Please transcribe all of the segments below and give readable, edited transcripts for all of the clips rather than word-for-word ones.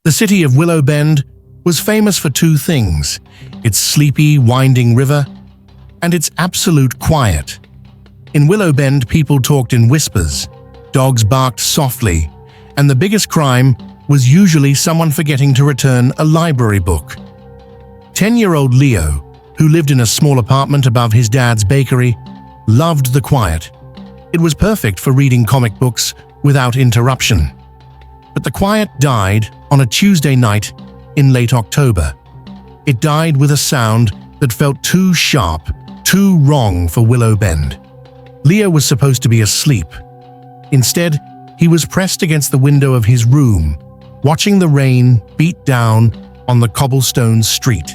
The city of Willow Bend was famous for two things: its sleepy, winding river and its absolute quiet. In Willow Bend, people talked in whispers, dogs barked softly, and the biggest crime was usually someone forgetting to return a library book. 10-year-old Leo, who lived in a small apartment above his dad's bakery, loved the quiet. It was perfect for reading comic books without interruption. But the quiet died on a Tuesday night in late October. It died with a sound that felt too sharp, too wrong for Willow Bend. Leo was supposed to be asleep. Instead, he was pressed against the window of his room, watching the rain beat down on the cobblestone street.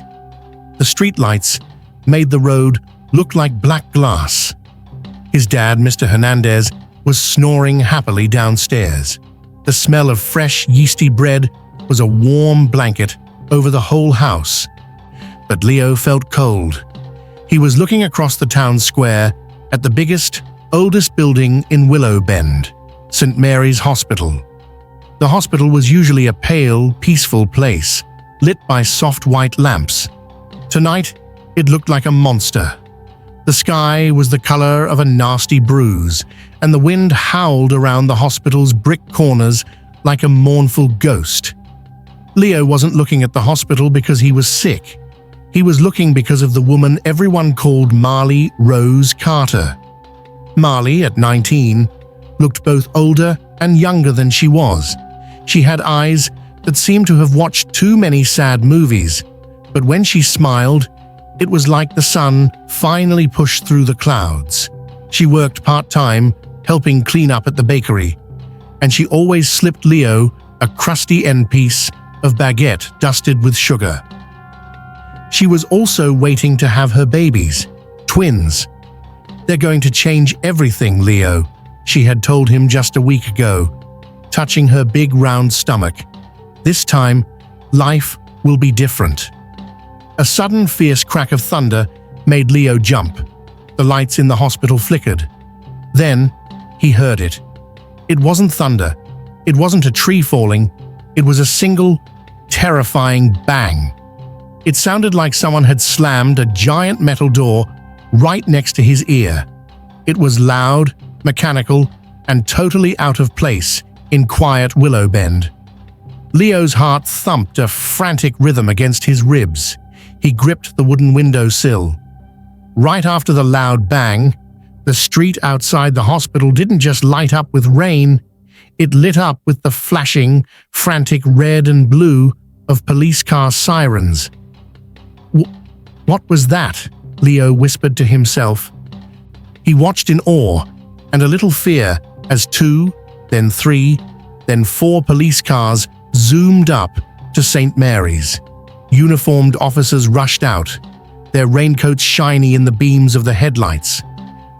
The streetlights made the road look like black glass. His dad, Mr. Hernandez, was snoring happily downstairs. The smell of fresh, yeasty bread was a warm blanket over the whole house. But Leo felt cold. He was looking across the town square at the biggest, oldest building in Willow Bend, St. Mary's Hospital. The hospital was usually a pale, peaceful place, lit by soft white lamps. Tonight, it looked like a monster. The sky was the color of a nasty bruise, and the wind howled around the hospital's brick corners like a mournful ghost. Leo wasn't looking at the hospital because he was sick. He was looking because of the woman everyone called Marley Rose Carter. Marley, at 19, looked both older and younger than she was. She had eyes that seemed to have watched too many sad movies, but when she smiled, it was like the sun finally pushed through the clouds. She worked part-time, helping clean up at the bakery, and she always slipped Leo a crusty end piece of baguette dusted with sugar. She was also waiting to have her babies, twins. "They're going to change everything, Leo," she had told him just a week ago, touching her big round stomach. "This time, life will be different." A sudden fierce crack of thunder made Leo jump. The lights in the hospital flickered. Then, he heard it. It wasn't thunder. It wasn't a tree falling. It was a single, terrifying bang. It sounded like someone had slammed a giant metal door right next to his ear. It was loud, mechanical, and totally out of place in quiet Willow Bend. Leo's heart thumped a frantic rhythm against his ribs. He gripped the wooden window sill. Right after the loud bang, the street outside the hospital didn't just light up with rain, it lit up with the flashing, frantic red and blue of police car sirens. What was that? Leo whispered to himself. He watched in awe and a little fear as 2, then 3, then 4 police cars zoomed up to St. Mary's. Uniformed officers rushed out, their raincoats shiny in the beams of the headlights.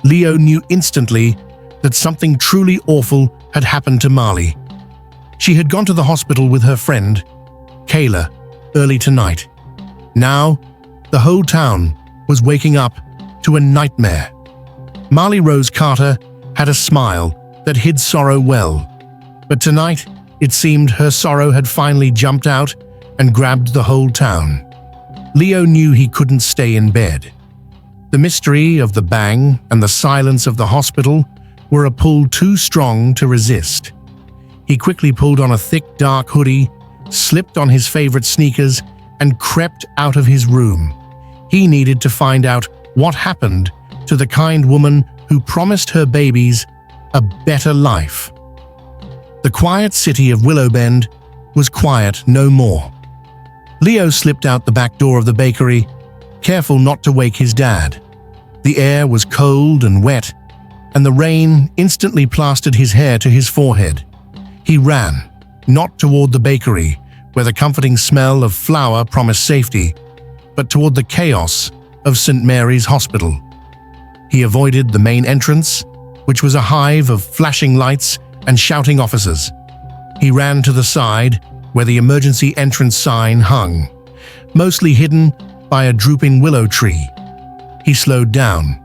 Leo knew instantly that something truly awful had happened to Marley. She had gone to the hospital with her friend, Kayla, early tonight. Now, the whole town was waking up to a nightmare. Marley Rose Carter had a smile that hid sorrow well, but tonight it seemed her sorrow had finally jumped out and grabbed the whole town. Leo knew he couldn't stay in bed. The mystery of the bang and the silence of the hospital were a pull too strong to resist. He quickly pulled on a thick, dark hoodie, slipped on his favorite sneakers, and crept out of his room. He needed to find out what happened to the kind woman who promised her babies a better life. The quiet city of Willow Bend was quiet no more. Leo slipped out the back door of the bakery, careful not to wake his dad. The air was cold and wet, and the rain instantly plastered his hair to his forehead. He ran, not toward the bakery, where the comforting smell of flour promised safety, but toward the chaos of St. Mary's Hospital. He avoided the main entrance, which was a hive of flashing lights and shouting officers. He ran to the side, where the emergency entrance sign hung, mostly hidden by a drooping willow tree. He slowed down.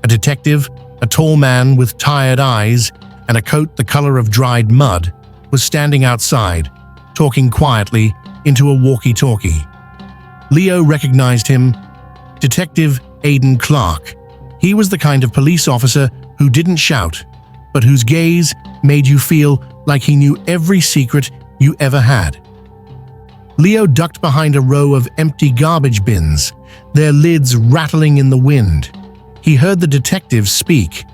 A detective, a tall man with tired eyes and a coat the color of dried mud, was standing outside, talking quietly into a walkie-talkie. Leo recognized him. Detective Aidan Clark. He was the kind of police officer who didn't shout, but whose gaze made you feel like he knew every secret you ever had. Leo ducked behind a row of empty garbage bins, their lids rattling in the wind. He heard the detective speak.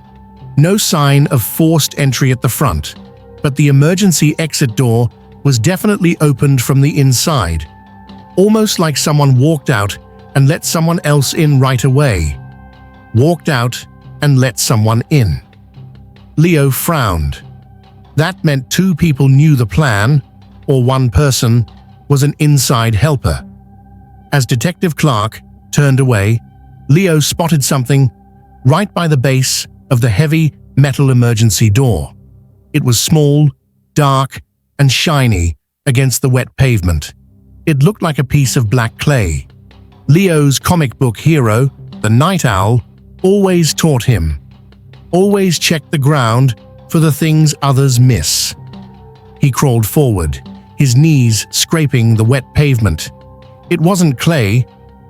No sign of forced entry at the front, but the emergency exit door was definitely opened from the inside, almost like someone walked out and let someone else in right away. Walked out and let someone in. Leo frowned. That meant two people knew the plan, or one person was an inside helper. As Detective Clark turned away, Leo spotted something right by the base of the heavy metal emergency door. It was small, dark, and shiny against the wet pavement. It looked like a piece of black clay. Leo's comic book hero, the Night Owl, always taught him. Always check the ground for the things others miss. He crawled forward, his knees scraping the wet pavement. It wasn't clay,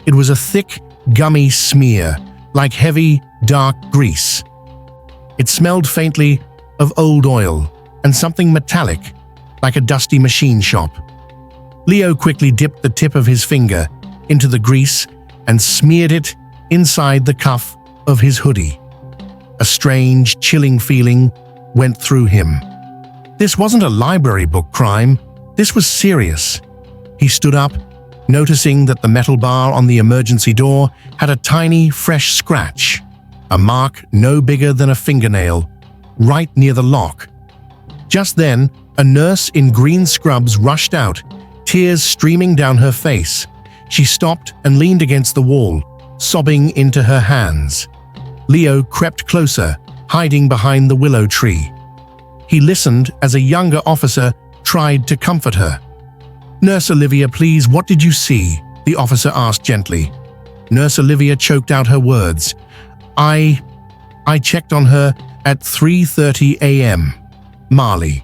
it was a thick, gummy smear, like heavy, dark grease. It smelled faintly of old oil and something metallic, like a dusty machine shop. Leo quickly dipped the tip of his finger into the grease and smeared it inside the cuff of his hoodie. A strange, chilling feeling went through him. This wasn't a library book crime, this was serious. He stood up, noticing that the metal bar on the emergency door had a tiny, fresh scratch, a mark no bigger than a fingernail, right near the lock. Just then, a nurse in green scrubs rushed out, tears streaming down her face. She stopped and leaned against the wall, sobbing into her hands. Leo crept closer, hiding behind the willow tree. He listened as a younger officer tried to comfort her. "Nurse Olivia, please, what did you see?" the officer asked gently. Nurse Olivia choked out her words. I checked on her at 3:30 a.m. Marley.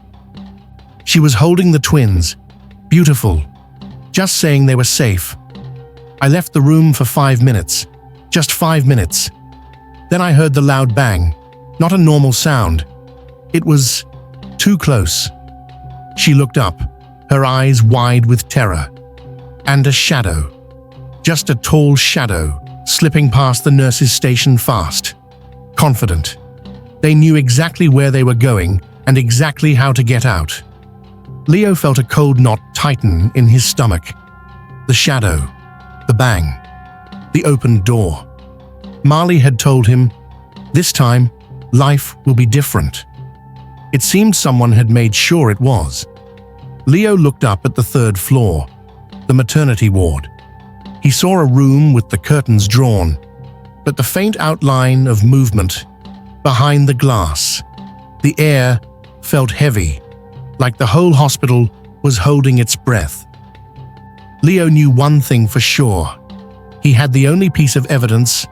She was holding the twins. Beautiful. Just saying they were safe. I left the room for 5 minutes. Just 5 minutes. Then I heard the loud bang. Not a normal sound. It was too close. She looked up, her eyes wide with terror. And a shadow. Just a tall shadow, slipping past the nurse's station fast. Confident. They knew exactly where they were going and exactly how to get out. Leo felt a cold knot tighten in his stomach. The shadow, the bang, the opened door. Marley had told him, this time, life will be different. It seemed someone had made sure it was. Leo looked up at the 3rd floor, the maternity ward. He saw a room with the curtains drawn, but the faint outline of movement behind the glass. The air felt heavy, like the whole hospital was holding its breath. Leo knew one thing for sure. He had the only piece of evidence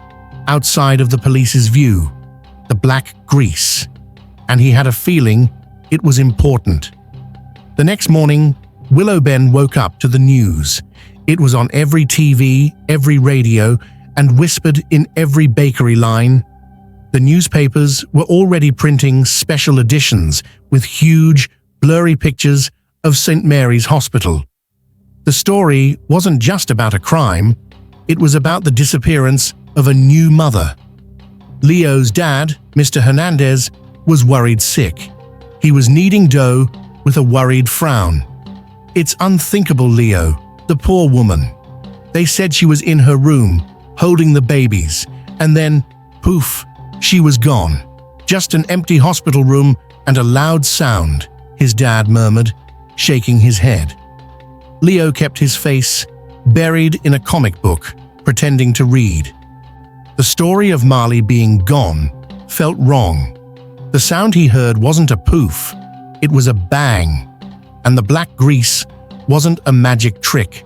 outside of the police's view, the black grease, and he had a feeling it was important. The next morning, Willow Bend woke up to the news. It was on every TV, every radio, and whispered in every bakery line. The newspapers were already printing special editions with huge, blurry pictures of St. Mary's Hospital. The story wasn't just about a crime, it was about the disappearance of a new mother. Leo's dad, Mr. Hernandez, was worried sick. He was kneading dough with a worried frown. It's unthinkable, Leo, the poor woman. They said she was in her room, holding the babies, and then, poof, she was gone. Just an empty hospital room and a loud sound, his dad murmured, shaking his head. Leo kept his face buried in a comic book, pretending to read. The story of Marley being gone felt wrong. The sound he heard wasn't a poof, it was a bang, and the black grease wasn't a magic trick.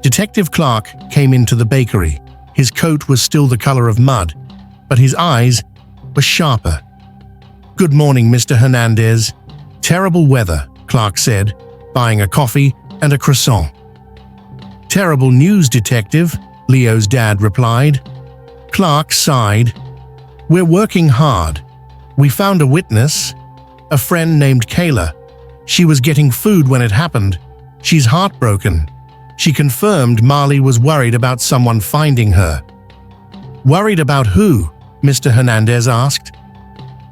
Detective Clark came into the bakery. His coat was still the color of mud, but his eyes were sharper. "Good morning, Mr. Hernandez." "Terrible weather," Clark said, buying a coffee and a croissant. "Terrible news, Detective," Leo's dad replied. Clark sighed. "We're working hard. We found a witness, a friend named Kayla. She was getting food when it happened. She's heartbroken. She confirmed Marley was worried about someone finding her." "Worried about who?" Mr. Hernandez asked.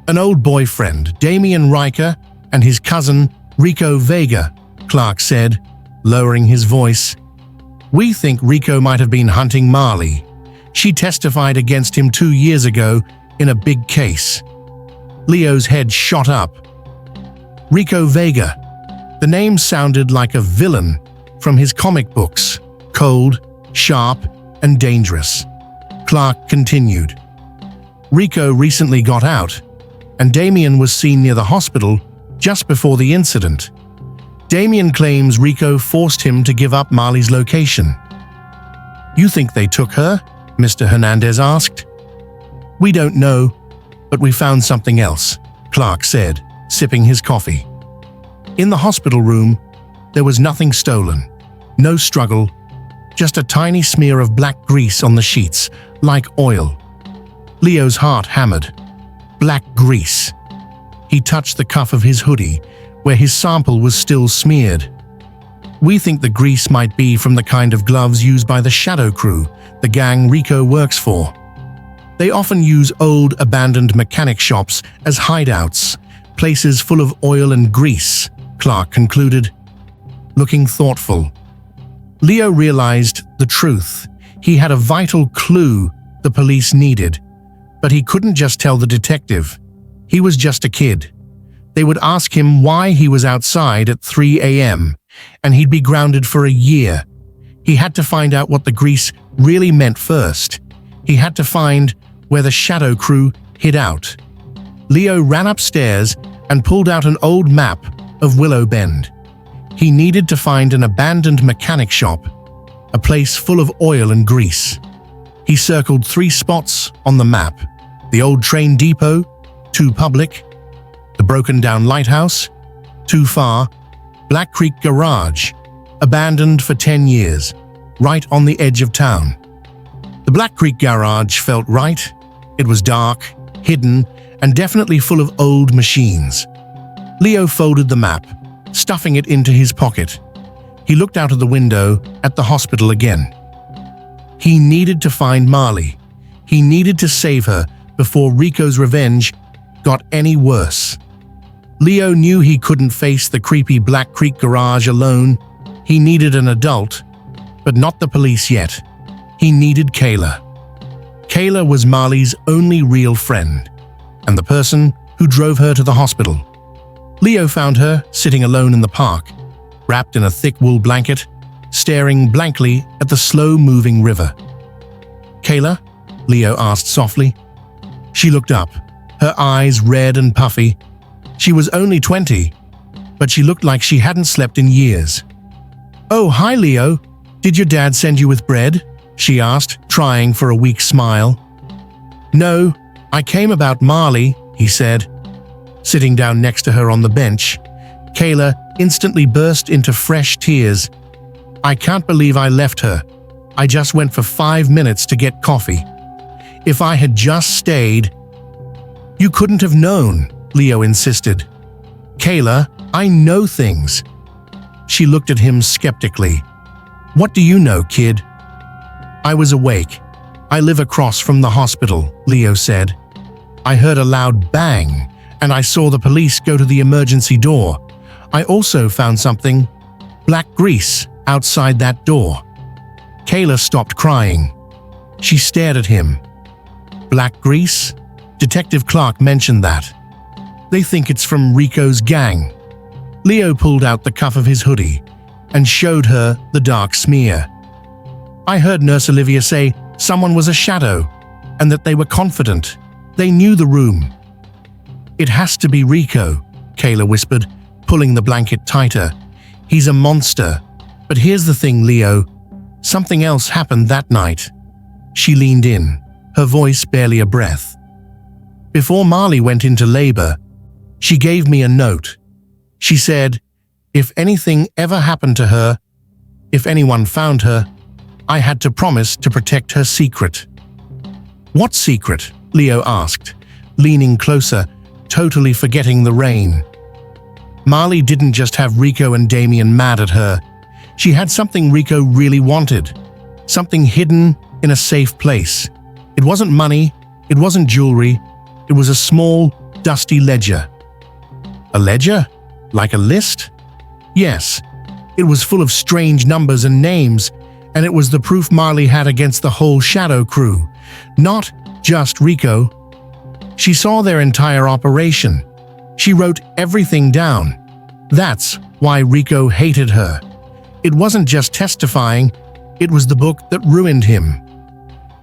"An old boyfriend, Damian Riker, and his cousin, Rico Vega," Clark said, lowering his voice. "We think Rico might have been hunting Marley. She testified against him 2 years ago in a big case." Leo's head shot up. Rico Vega. The name sounded like a villain from his comic books, cold, sharp, and dangerous. Clark continued. "Rico recently got out, and Damian was seen near the hospital just before the incident. Damian claims Rico forced him to give up Marley's location." "You think they took her?" Mr. Hernandez asked. "We don't know, but we found something else," Clark said, sipping his coffee. In the hospital room, there was nothing stolen, no struggle, just a tiny smear of black grease on the sheets, like oil. Leo's heart hammered. Black grease. He touched the cuff of his hoodie, where his sample was still smeared. "We think the grease might be from the kind of gloves used by the Shadow Crew, the gang Rico works for. They often use old, abandoned mechanic shops as hideouts, places full of oil and grease," Clark concluded, looking thoughtful. Leo realized the truth. He had a vital clue the police needed, but he couldn't just tell the detective. He was just a kid. They would ask him why he was outside at 3 a.m., and he'd be grounded for a year. He had to find out what the grease really meant first. He had to find where the Shadow Crew hid out. Leo ran upstairs and pulled out an old map of Willow Bend. He needed to find an abandoned mechanic shop, a place full of oil and grease. He circled 3 spots on the map: the old train depot, too public; the broken-down lighthouse, too far; Black Creek Garage, abandoned for 10 years, right on the edge of town. The Black Creek Garage felt right. It was dark, hidden, and definitely full of old machines. Leo folded the map, stuffing it into his pocket. He looked out of the window at the hospital again. He needed to find Marley. He needed to save her before Rico's revenge got any worse. Leo knew he couldn't face the creepy Black Creek Garage alone. He needed an adult, but not the police yet. He needed Kayla. Kayla was Marley's only real friend, and the person who drove her to the hospital. Leo found her sitting alone in the park, wrapped in a thick wool blanket, staring blankly at the slow-moving river. "Kayla?" Leo asked softly. She looked up, her eyes red and puffy. She was only 20, but she looked like she hadn't slept in years. "Oh, hi, Leo. Did your dad send you with bread?" she asked, trying for a weak smile. "No, I came about Marley," he said. Sitting down next to her on the bench, Kayla instantly burst into fresh tears. "I can't believe I left her. I just went for 5 minutes to get coffee. If I had just stayed—" "You couldn't have known," Leo insisted. "Kayla, I know things." She looked at him skeptically. "What do you know, kid?" "I was awake. I live across from the hospital," Leo said. "I heard a loud bang, and I saw the police go to the emergency door. I also found something, black grease, outside that door." Kayla stopped crying. She stared at him. "Black grease?" Detective Clark mentioned that. "They think it's from Rico's gang." Leo pulled out the cuff of his hoodie and showed her the dark smear. "I heard Nurse Olivia say someone was a shadow, and that they were confident. They knew the room." "It has to be Rico," Kayla whispered, pulling the blanket tighter. "He's a monster. But here's the thing, Leo. Something else happened that night." She leaned in, her voice barely a breath. "Before Marley went into labor, she gave me a note. She said, If anything ever happened to her, if anyone found her, I had to promise to protect her secret." "What secret?" Leo asked, leaning closer, totally forgetting the rain. Marley didn't just have Rico and Damien mad at her. She had something Rico really wanted, something hidden in a safe place. It wasn't money, it wasn't jewelry, it was a small, dusty ledger. A ledger? Like a list? Yes, it was full of strange numbers and names, and it was the proof Marley had against the whole Shadow crew, not just Rico. She saw their entire operation. She wrote everything down. That's why Rico hated her. It wasn't just testifying, it was the book that ruined him.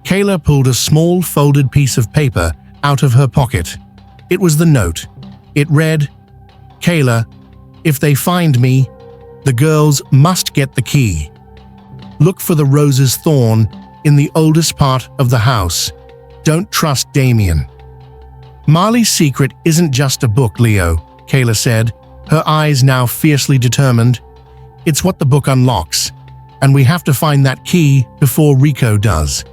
Kayla pulled a small folded piece of paper out of her pocket. It was the note. It read, "Kayla, if they find me, the girls must get the key. Look for the rose's thorn in the oldest part of the house. Don't trust Damien." "Marley's secret isn't just a book, Leo," Kayla said, her eyes now fiercely determined. "It's what the book unlocks, and we have to find that key before Rico does."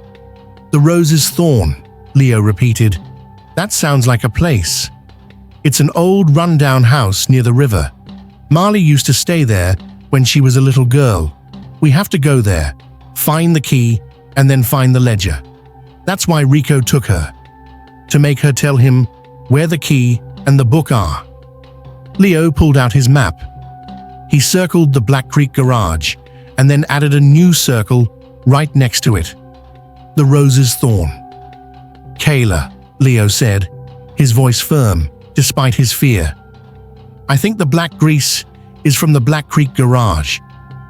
"The rose's thorn," Leo repeated. "That sounds like a place." "It's an old rundown house near the river. Marley used to stay there when she was a little girl. We have to go there, find the key, and then find the ledger. That's why Rico took her, to make her tell him where the key and the book are." Leo pulled out his map. He circled the Black Creek garage and then added a new circle right next to it. "The rose's thorn." "Kayla," Leo said, his voice firm despite his fear. "I think the black grease is from the Black Creek garage.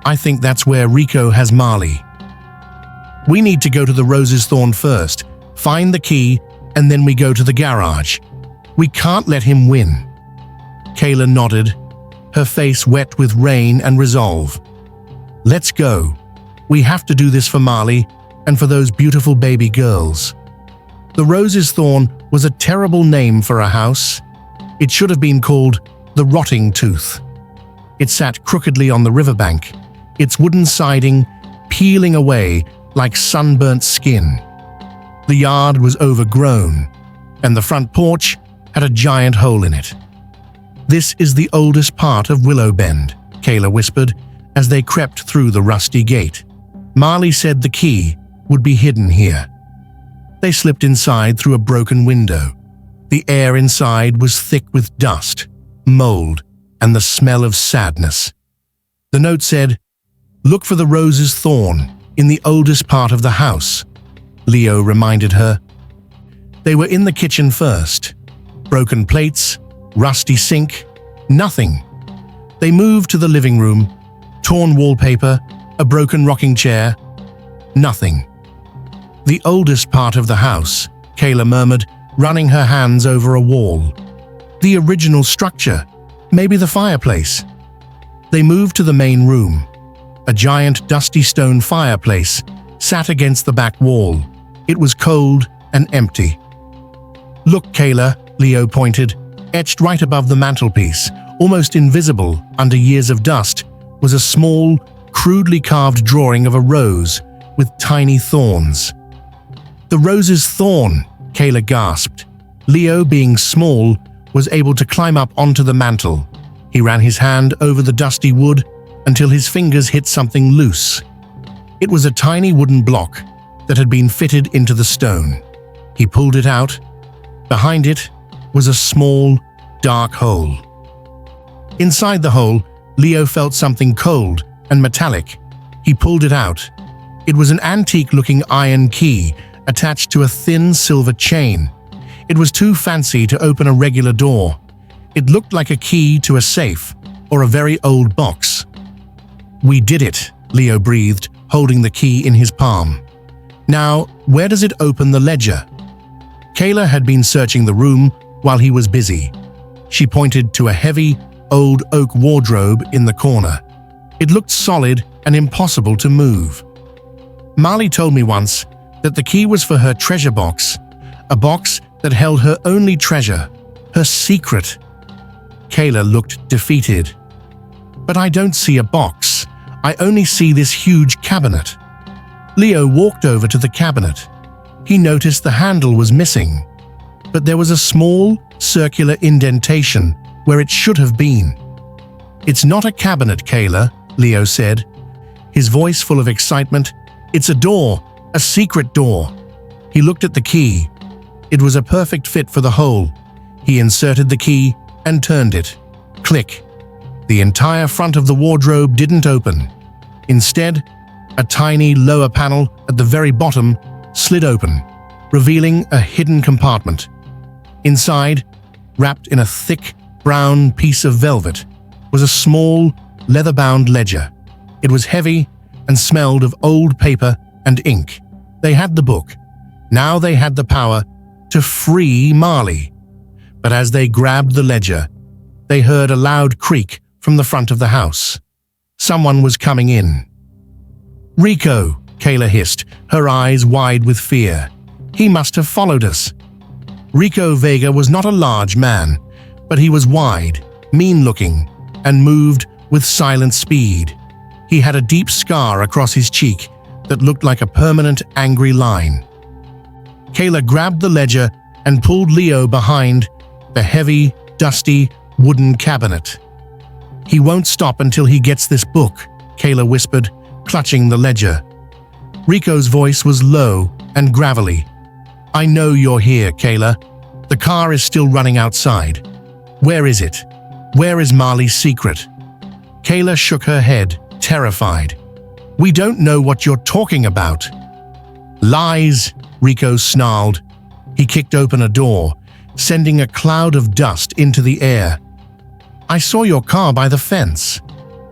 I think that's where Rico has Marley. We need to go to the rose's thorn first, find the key, and then we go to the garage. We can't let him win." Kayla nodded, her face wet with rain and resolve. "Let's go. We have to do this for Marley and for those beautiful baby girls." The rose's thorn was a terrible name for a house. It should have been called the Rotting Tooth. It sat crookedly on the riverbank, its wooden siding peeling away like sunburnt skin. The yard was overgrown, and the front porch had a giant hole in it. "This is the oldest part of Willow Bend," Kayla whispered as they crept through the rusty gate. "Marley said the key would be hidden here." They slipped inside through a broken window. The air inside was thick with dust, mold, and the smell of sadness. The note said, "Look for the rose's thorn in the oldest part of the house," Leo reminded her. They were in the kitchen first. Broken plates, rusty sink, nothing. They moved to the living room, torn wallpaper, a broken rocking chair, nothing. "The oldest part of the house," Kayla murmured, running her hands over a wall. "The original structure, maybe the fireplace." They moved to the main room. A giant dusty stone fireplace sat against the back wall. It was cold and empty. "Look, Kayla," Leo pointed. Etched right above the mantelpiece, almost invisible under years of dust, was a small, crudely carved drawing of a rose with tiny thorns. "The rose's thorn," Kayla gasped. Leo, being small, was able to climb up onto the mantel. He ran his hand over the dusty wood until his fingers hit something loose. It was a tiny wooden block that had been fitted into the stone. He pulled it out. Behind it was a small, dark hole. Inside the hole, Leo felt something cold and metallic. He pulled it out. It was an antique-looking iron key attached to a thin silver chain. It was too fancy to open a regular door. It looked like a key to a safe or a very old box. "We did it," Leo breathed, holding the key in his palm. "Now, where does it open the ledger?" Kayla had been searching the room while he was busy. She pointed to a heavy, old oak wardrobe in the corner. It looked solid and impossible to move. "Marley told me once that the key was for her treasure box, a box that held her only treasure, her secret." Kayla looked defeated. But I don't see a box. I only see this huge cabinet. Leo walked over to the cabinet. He noticed the handle was missing, but there was a small, circular indentation where it should have been. "It's not a cabinet, Kayla," Leo said, his voice full of excitement. "It's a door, a secret door." He looked at the key. It was a perfect fit for the hole. He inserted the key and turned it. Click. The entire front of the wardrobe didn't open. Instead, a tiny lower panel at the very bottom slid open, revealing a hidden compartment. Inside, wrapped in a thick, brown piece of velvet, was a small, leather-bound ledger. It was heavy and smelled of old paper and ink. They had the book. Now they had the power to free Marley. But as they grabbed the ledger, they heard a loud creak from the front of the house. Someone was coming in. "Rico," Kayla hissed, her eyes wide with fear. "He must have followed us." Rico Vega was not a large man, but he was wide, mean-looking, and moved with silent speed. He had a deep scar across his cheek that looked like a permanent angry line. Kayla grabbed the ledger and pulled Leo behind the heavy, dusty, wooden cabinet. "He won't stop until he gets this book," Kayla whispered, clutching the ledger. Rico's voice was low and gravelly. "I know you're here, Kayla. The car is still running outside. Where is it? Where is Marley's secret?" Kayla shook her head, terrified. "We don't know what you're talking about." "Lies," Rico snarled. He kicked open a door, sending a cloud of dust into the air. "I saw your car by the fence,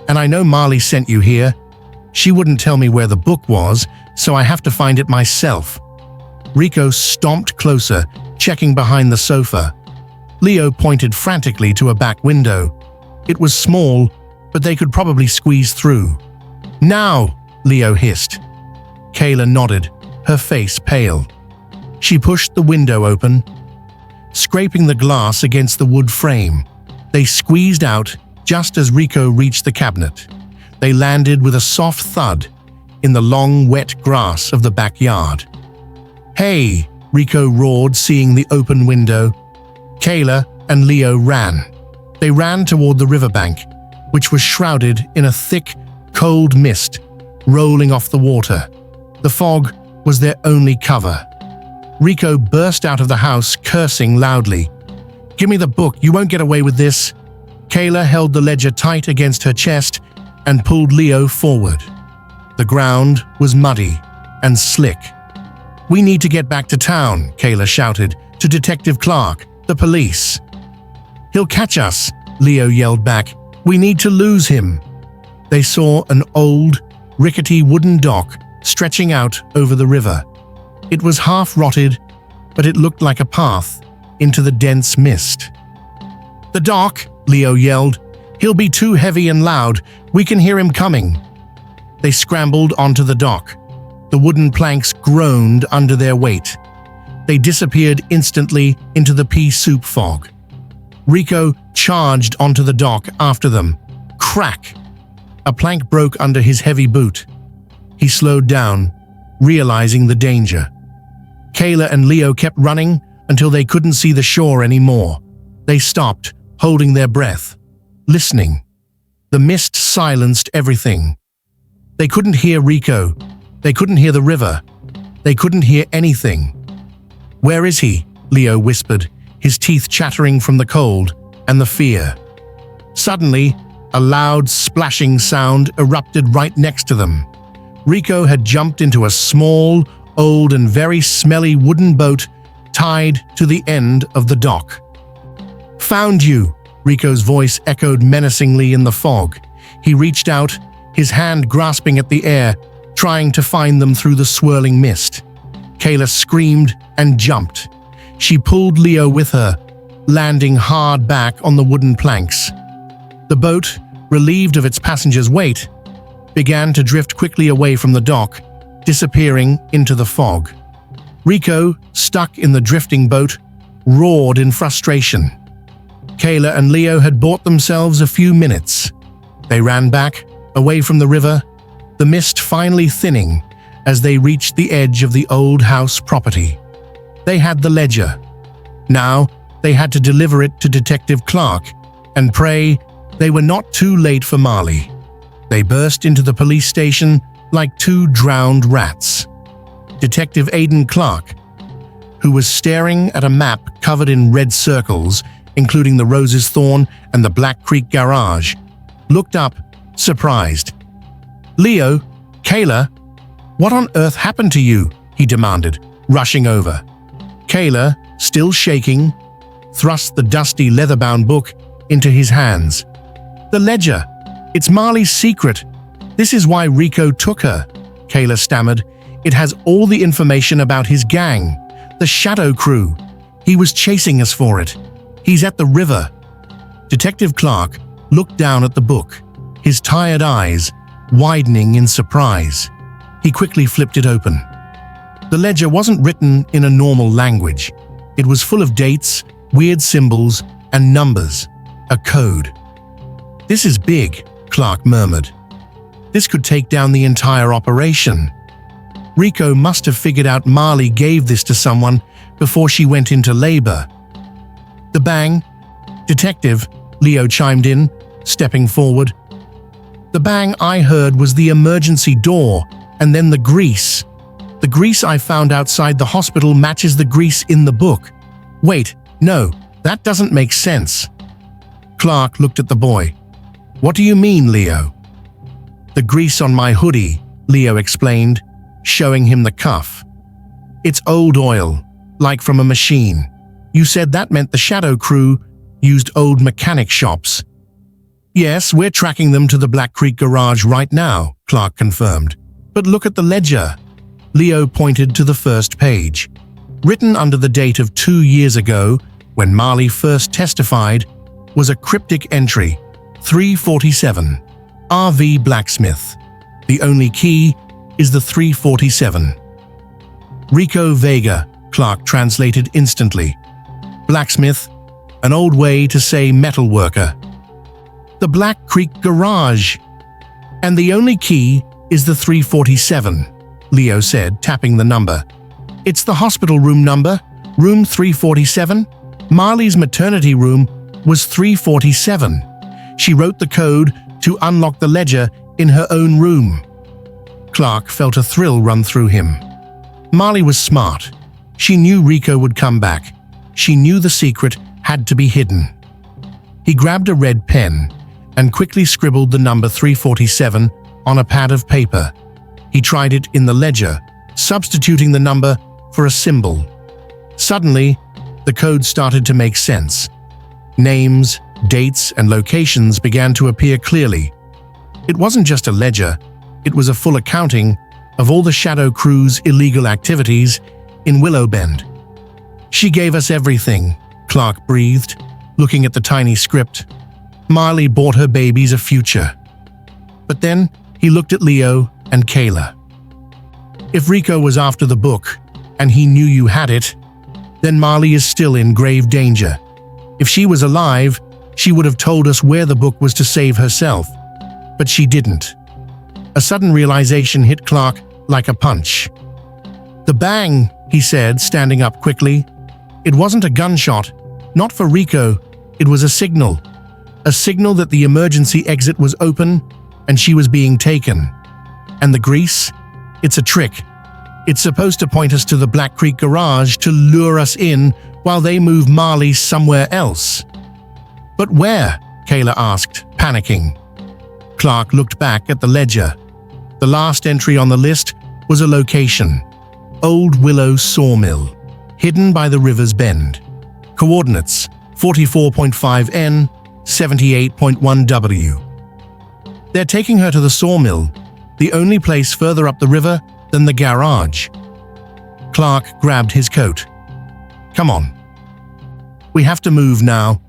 and I know Marley sent you here. She wouldn't tell me where the book was, so I have to find it myself." Rico stomped closer, checking behind the sofa. Leo pointed frantically to a back window. It was small, but they could probably squeeze through. "Now!" Leo hissed. Kayla nodded, her face pale. She pushed the window open, scraping the glass against the wood frame. They squeezed out just as Rico reached the cabinet. They landed with a soft thud in the long, wet grass of the backyard. "Hey!" Rico roared, seeing the open window. Kayla and Leo ran. They ran toward the riverbank, which was shrouded in a thick, cold mist rolling off the water. The fog was their only cover. Rico burst out of the house, cursing loudly. "Give me the book, you won't get away with this." Kayla held the ledger tight against her chest and pulled Leo forward. The ground was muddy and slick. "We need to get back to town," Kayla shouted, "to Detective Clark, the police." "He'll catch us," Leo yelled back. "We need to lose him." They saw an old, rickety wooden dock stretching out over the river. It was half-rotted, but it looked like a path into the dense mist. "The dock!" Leo yelled. "He'll be too heavy and loud. We can hear him coming." They scrambled onto the dock. The wooden planks groaned under their weight. They disappeared instantly into the pea soup fog. Rico charged onto the dock after them. Crack! A plank broke under his heavy boot. He slowed down, realizing the danger. Kayla and Leo kept running until they couldn't see the shore anymore. They stopped, holding their breath, listening. The mist silenced everything. They couldn't hear Rico. They couldn't hear the river. They couldn't hear anything. "Where is he?" Leo whispered, his teeth chattering from the cold and the fear. Suddenly, a loud splashing sound erupted right next to them. Rico had jumped into a small, old and very smelly wooden boat tied to the end of the dock. "Found you!" Rico's voice echoed menacingly in the fog. He reached out, his hand grasping at the air, trying to find them through the swirling mist. Kayla screamed and jumped. She pulled Leo with her, landing hard back on the wooden planks. The boat, relieved of its passengers' weight, began to drift quickly away from the dock, disappearing into the fog. Rico, stuck in the drifting boat, roared in frustration. Kayla and Leo had bought themselves a few minutes. They ran back, away from the river, the mist finally thinning as they reached the edge of the old house property. They had the ledger. Now, they had to deliver it to Detective Clark and pray they were not too late for Marley. They burst into the police station like two drowned rats. Detective Aidan Clark, who was staring at a map covered in red circles, including the Rose's Thorn and the Black Creek Garage, looked up, surprised. "Leo, Kayla, what on earth happened to you?" he demanded, rushing over. Kayla, still shaking, thrust the dusty leather-bound book into his hands. "The ledger. It's Marley's secret. This is why Rico took her," Kayla stammered. "It has all the information about his gang, the Shadow Crew. He was chasing us for it. He's at the river." Detective Clark looked down at the book, his tired eyes widening in surprise. He quickly flipped it open. The ledger wasn't written in a normal language. It was full of dates, weird symbols, and numbers. A code. "This is big," Clark murmured. "This could take down the entire operation. Rico must have figured out Marley gave this to someone before she went into labor." "The bang?" "Detective," Leo chimed in, stepping forward. "The bang I heard was the emergency door, and then the grease. The grease I found outside the hospital matches the grease in the book. Wait, no, that doesn't make sense." Clark looked at the boy. "What do you mean, Leo?" "The grease on my hoodie," Leo explained, showing him the cuff. "It's old oil, like from a machine. You said that meant the Shadow Crew used old mechanic shops." "Yes, we're tracking them to the Black Creek Garage right now," Clark confirmed. "But look at the ledger." Leo pointed to the first page. Written under the date of 2 years ago, when Marley first testified, was a cryptic entry, 347, RV Blacksmith. The only key is the 347. Rico Vega, Clark translated instantly. Blacksmith, an old way to say metal worker. The Black Creek Garage. "And the only key is the 347, Leo said, tapping the number. "It's the hospital room number, room 347. Marley's maternity room was 347. She wrote the code to unlock the ledger in her own room." Clark felt a thrill run through him. Marley was smart. She knew Rico would come back. She knew the secret had to be hidden. He grabbed a red pen and quickly scribbled the number 347 on a pad of paper. He tried it in the ledger, substituting the number for a symbol. Suddenly, the code started to make sense. Names, dates, and locations began to appear clearly. It wasn't just a ledger, it was a full accounting of all the Shadow Crew's illegal activities in Willow Bend. "She gave us everything," Clark breathed, looking at the tiny script. "Marley bought her babies a future." But then he looked at Leo and Kayla. "If Rico was after the book, and he knew you had it, then Marley is still in grave danger. If she was alive, she would have told us where the book was to save herself. But she didn't." A sudden realization hit Clark like a punch. "The bang," he said, standing up quickly. "It wasn't a gunshot. Not for Rico. It was a signal. A signal that the emergency exit was open and she was being taken. And the grease? It's a trick. It's supposed to point us to the Black Creek Garage to lure us in while they move Marley somewhere else." "But where?" Kayla asked, panicking. Clark looked back at the ledger. The last entry on the list was a location: Old Willow Sawmill, hidden by the river's bend. Coordinates: 44.5 N, 78.1 W. They're taking her to the sawmill, the only place further up the river than the garage. Clark grabbed his coat. "Come on. We have to move now."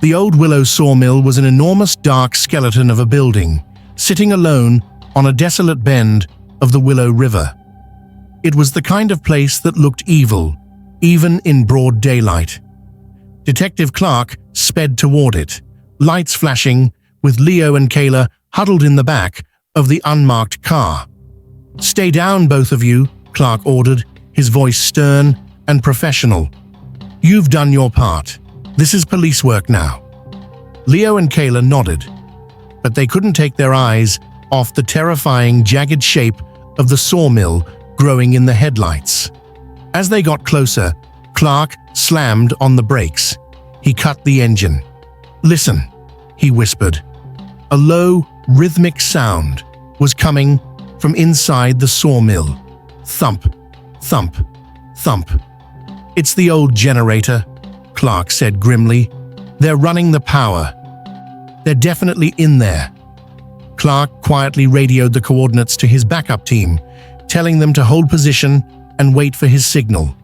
The Old Willow Sawmill was an enormous dark skeleton of a building, sitting alone on a desolate bend of the Willow River. It was the kind of place that looked evil, even in broad daylight. Detective Clark sped toward it, lights flashing with Leo and Kayla huddled in the back of the unmarked car. "Stay down, both of you," Clark ordered, his voice stern and professional. "You've done your part. This is police work now." Leo and Kayla nodded, but they couldn't take their eyes off the terrifying, jagged shape of the sawmill growing in the headlights. As they got closer, Clark slammed on the brakes. He cut the engine. "Listen," he whispered. A low, rhythmic sound was coming from inside the sawmill. Thump, thump, thump. "It's the old generator," Clark said grimly. "They're running the power. They're definitely in there." Clark quietly radioed the coordinates to his backup team, telling them to hold position and wait for his signal.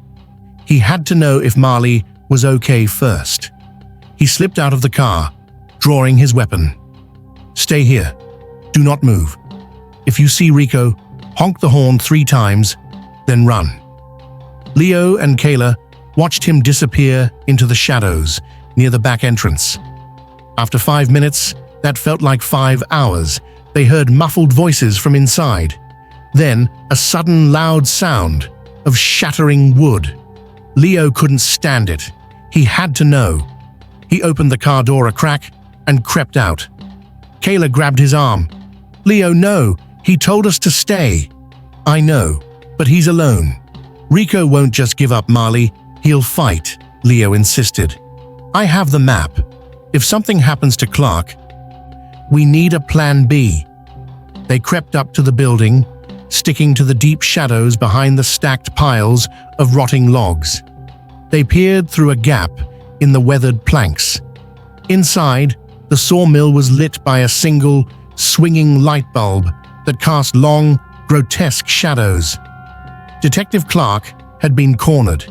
He had to know if Marley was okay first. He slipped out of the car, drawing his weapon. "Stay here. Do not move. If you see Rico, honk the horn 3 times, then run." Leo and Kayla watched him disappear into the shadows near the back entrance. After 5 minutes, that felt like 5 hours, they heard muffled voices from inside. Then, a sudden loud sound of shattering wood. Leo couldn't stand it. He had to know. He opened the car door a crack and crept out. Kayla grabbed his arm. "Leo, no! He told us to stay." "I know, but he's alone. Rico won't just give up Marley. He'll fight," Leo insisted. "I have the map. If something happens to Clark, we need a plan B." They crept up to the building, sticking to the deep shadows behind the stacked piles of rotting logs. They peered through a gap in the weathered planks. Inside, the sawmill was lit by a single, swinging light bulb that cast long, grotesque shadows. Detective Clark had been cornered.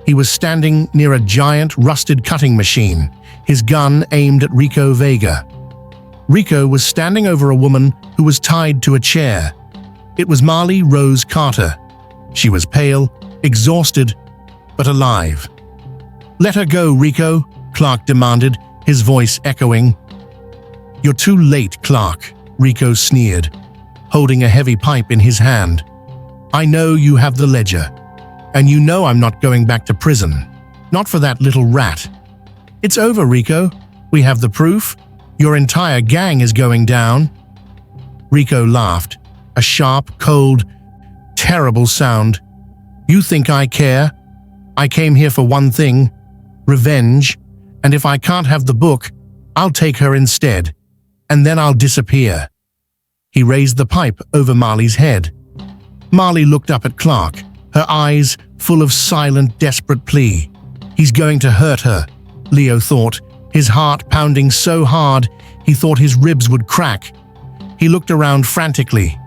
He was standing near a giant, rusted cutting machine, his gun aimed at Rico Vega. Rico was standing over a woman who was tied to a chair. It was Marley Rose Carter. She was pale, exhausted, but alive. "Let her go, Rico," Clark demanded, his voice echoing. "You're too late, Clark," Rico sneered, holding a heavy pipe in his hand. "I know you have the ledger, and you know I'm not going back to prison. Not for that little rat." "It's over, Rico. We have the proof. Your entire gang is going down." Rico laughed, a sharp, cold, terrible sound. "You think I care? I came here for one thing, revenge, and if I can't have the book, I'll take her instead, and then I'll disappear." He raised the pipe over Marley's head. Marley looked up at Clark, her eyes full of silent, desperate plea. He's going to hurt her, Leo thought, his heart pounding so hard he thought his ribs would crack. He looked around frantically.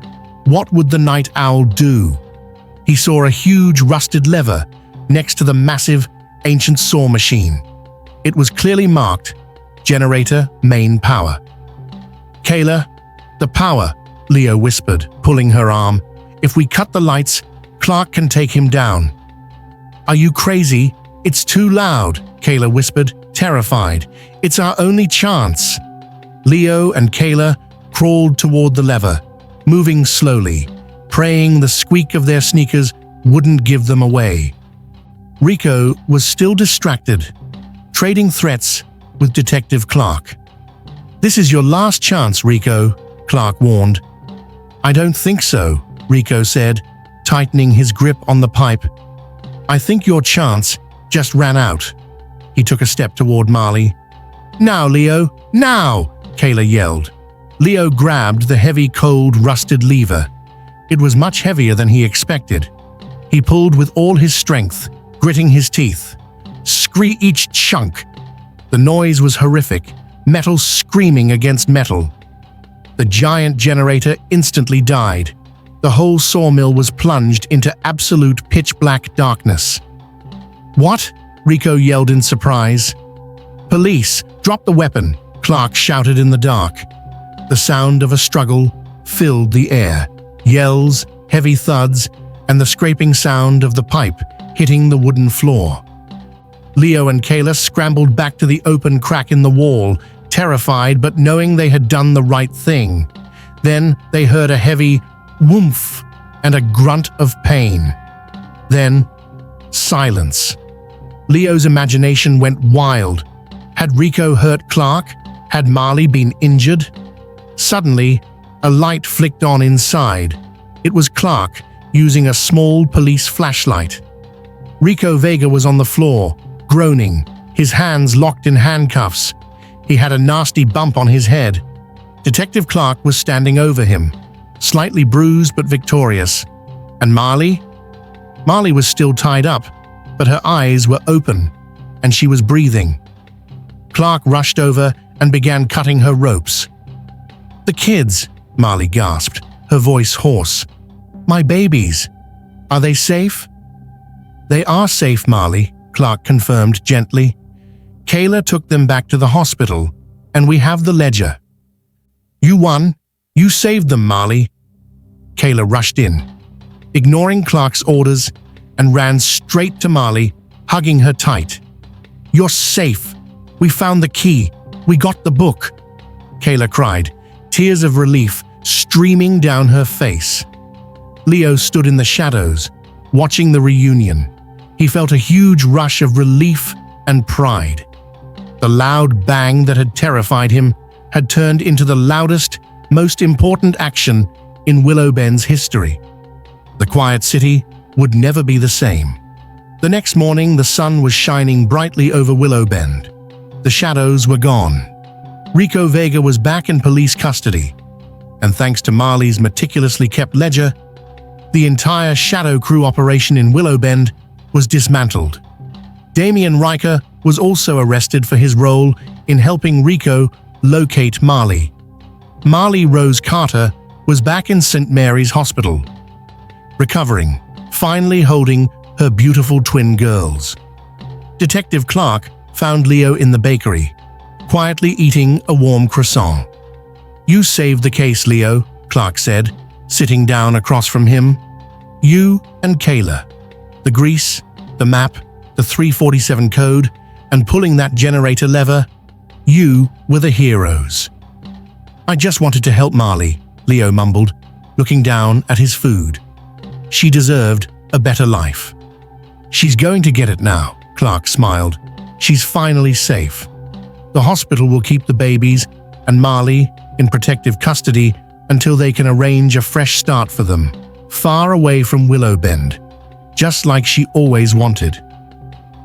What would the night owl do? He saw a huge rusted lever next to the massive, ancient saw machine. It was clearly marked, Generator Main Power. "Kayla, the power," Leo whispered, pulling her arm. "If we cut the lights, Clark can take him down." "Are you crazy? It's too loud," Kayla whispered, terrified. "It's our only chance." Leo and Kayla crawled toward the lever, moving slowly, praying the squeak of their sneakers wouldn't give them away. Rico was still distracted, trading threats with Detective Clark. "This is your last chance, Rico," Clark warned. "I don't think so," Rico said, tightening his grip on the pipe. "I think your chance just ran out." He took a step toward Marley. "Now, Leo, now!" Kayla yelled. Leo grabbed the heavy, cold, rusted lever. It was much heavier than he expected. He pulled with all his strength, gritting his teeth. Each chunk. The noise was horrific, metal screaming against metal. The giant generator instantly died. The whole sawmill was plunged into absolute pitch-black darkness. "What?" Rico yelled in surprise. "Police, drop the weapon," Clark shouted in the dark. The sound of a struggle filled the air. Yells, heavy thuds, and the scraping sound of the pipe hitting the wooden floor. Leo and Kayla scrambled back to the open crack in the wall, terrified but knowing they had done the right thing. Then they heard a heavy whoomph and a grunt of pain. Then, silence. Leo's imagination went wild. Had Rico hurt Clark? Had Marley been injured? Suddenly, a light flicked on inside. It was Clark, using a small police flashlight. Rico Vega was on the floor, groaning, his hands locked in handcuffs. He had a nasty bump on his head. Detective Clark was standing over him, slightly bruised but victorious. And Marley? Marley was still tied up, but her eyes were open, and she was breathing. Clark rushed over and began cutting her ropes. "The kids," Marley gasped, her voice hoarse. "My babies. Are they safe?" "They are safe, Marley," Clark confirmed gently. "Kayla took them back to the hospital, and we have the ledger." "You won. You saved them, Marley." Kayla rushed in, ignoring Clark's orders, and ran straight to Marley, hugging her tight. "You're safe. We found the key. We got the book," Kayla cried, tears of relief streaming down her face. Leo stood in the shadows, watching the reunion. He felt a huge rush of relief and pride. The loud bang that had terrified him had turned into the loudest, most important action in Willow Bend's history. The quiet city would never be the same. The next morning, the sun was shining brightly over Willow Bend. The shadows were gone. Rico Vega was back in police custody, and thanks to Marley's meticulously kept ledger, the entire Shadow Crew operation in Willow Bend was dismantled. Damian Riker was also arrested for his role in helping Rico locate Marley. Marley Rose Carter was back in St. Mary's Hospital, recovering, finally holding her beautiful twin girls. Detective Clark found Leo in the bakery, quietly eating a warm croissant. "You saved the case, Leo," Clark said, sitting down across from him. "You and Kayla. The grease, the map, the 347 code, and pulling that generator lever. You were the heroes." "I just wanted to help Marley," Leo mumbled, looking down at his food. "She deserved a better life." "She's going to get it now," Clark smiled. "She's finally safe. The hospital will keep the babies and Marley in protective custody until they can arrange a fresh start for them, far away from Willow Bend, just like she always wanted."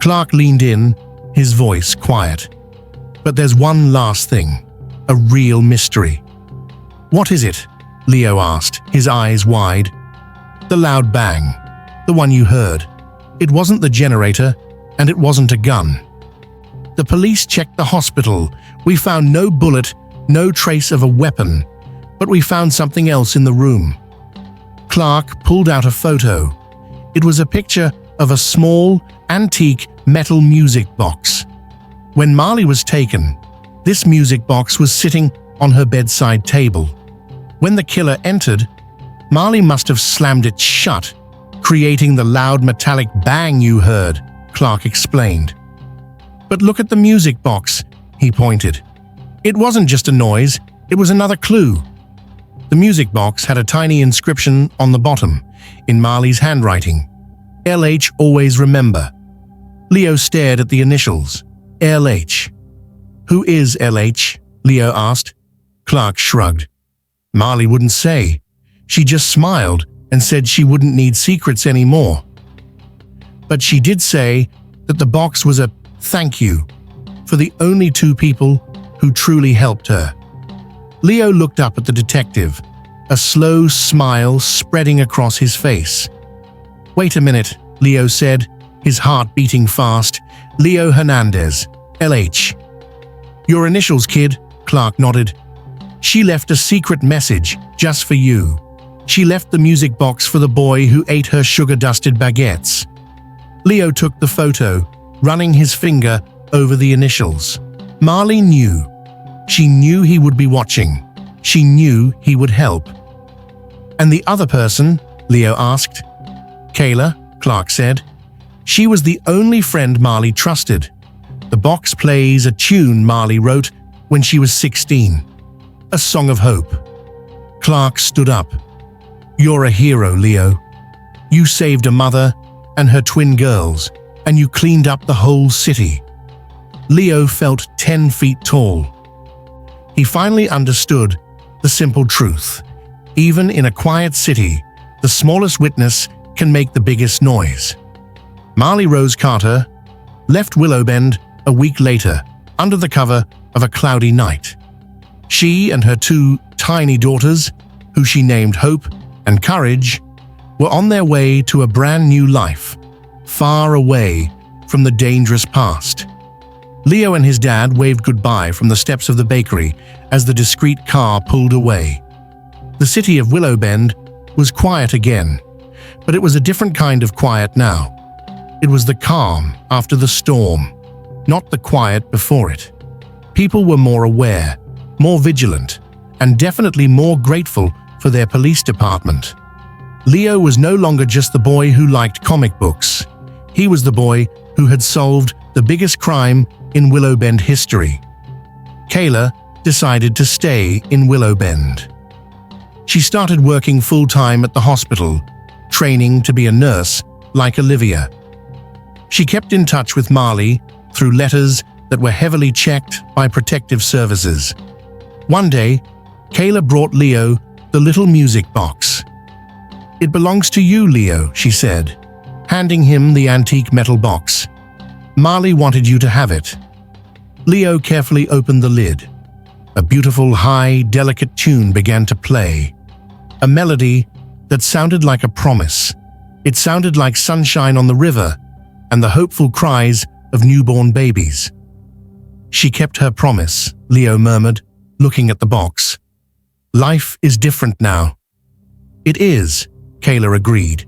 Clark leaned in, his voice quiet. "But there's one last thing, a real mystery." "What is it?" Leo asked, his eyes wide. "The loud bang, the one you heard. It wasn't the generator, and it wasn't a gun. The police checked the hospital. We found no bullet, no trace of a weapon, but we found something else in the room." Clark pulled out a photo. It was a picture of a small, antique metal music box. When Marley was taken, this music box was sitting on her bedside table. When the killer entered, Marley must have slammed it shut, creating the loud metallic bang you heard, Clark explained. "But look at the music box," he pointed. "It wasn't just a noise, it was another clue." The music box had a tiny inscription on the bottom, in Marley's handwriting. "LH always remember." Leo stared at the initials. LH. "Who is LH?" Leo asked. Clark shrugged. Marley wouldn't say. She just smiled and said she wouldn't need secrets anymore. But she did say that the box was a thank you for the only two people who truly helped her. Leo looked up at the detective, a slow smile spreading across his face. "Wait a minute," Leo said, his heart beating fast. "Leo Hernandez, LH." "Your initials, kid," Clark nodded. "She left a secret message just for you. She left the music box for the boy who ate her sugar-dusted baguettes." Leo took the photo, running his finger over the initials. Marley knew. She knew he would be watching. She knew he would help. "And the other person?" Leo asked. "Kayla," Clark said. "She was the only friend Marley trusted. The box plays a tune Marley wrote when she was 16. A song of hope. Clark stood up. "You're a hero, Leo. You saved a mother and her twin girls, and you cleaned up the whole city." Leo felt 10 feet tall. He finally understood the simple truth. Even in a quiet city, the smallest witness can make the biggest noise. Marley Rose Carter left Willowbend a week later under the cover of a cloudy night. She and her 2 tiny daughters, who she named Hope and Courage, were on their way to a brand new life, far away from the dangerous past. Leo and his dad waved goodbye from the steps of the bakery as the discreet car pulled away. The city of Willowbend was quiet again, but it was a different kind of quiet now. It was the calm after the storm, not the quiet before it. People were more aware, more vigilant, and definitely more grateful for their police department. Leo was no longer just the boy who liked comic books. He was the boy who had solved the biggest crime in Willowbend history. Kayla decided to stay in Willowbend. She started working full-time at the hospital, training to be a nurse like Olivia. She kept in touch with Marley through letters that were heavily checked by protective services. One day, Kayla brought Leo the little music box. "It belongs to you, Leo," she said, handing him the antique metal box. "Marley wanted you to have it." Leo carefully opened the lid. A beautiful, high, delicate tune began to play. A melody that sounded like a promise. It sounded like sunshine on the river and the hopeful cries of newborn babies. "She kept her promise," Leo murmured, looking at the box. "Life is different now." "It is," Kayla agreed.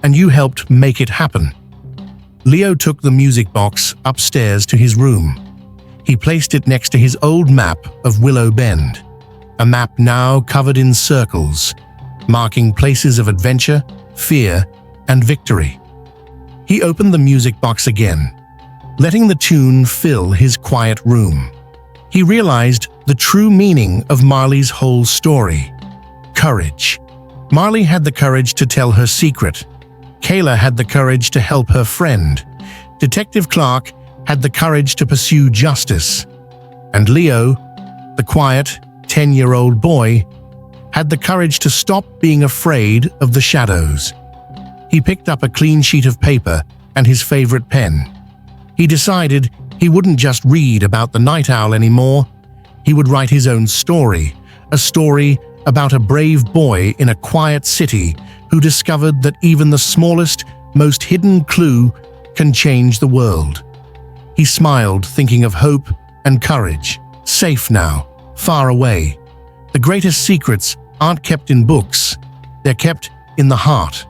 "And you helped make it happen." Leo took the music box upstairs to his room. He placed it next to his old map of Willow Bend, a map now covered in circles, marking places of adventure, fear, and victory. He opened the music box again, letting the tune fill his quiet room. He realized the true meaning of Marley's whole story: courage. Marley had the courage to tell her secret. Kayla had the courage to help her friend. Detective Clark had the courage to pursue justice. And Leo, the quiet, 10-year-old boy, had the courage to stop being afraid of the shadows. He picked up a clean sheet of paper and his favorite pen. He decided he wouldn't just read about the night owl anymore. He would write his own story, a story about a brave boy in a quiet city who discovered that even the smallest, most hidden clue can change the world. He smiled, thinking of hope and courage, safe now, far away. The greatest secrets aren't kept in books, they're kept in the heart.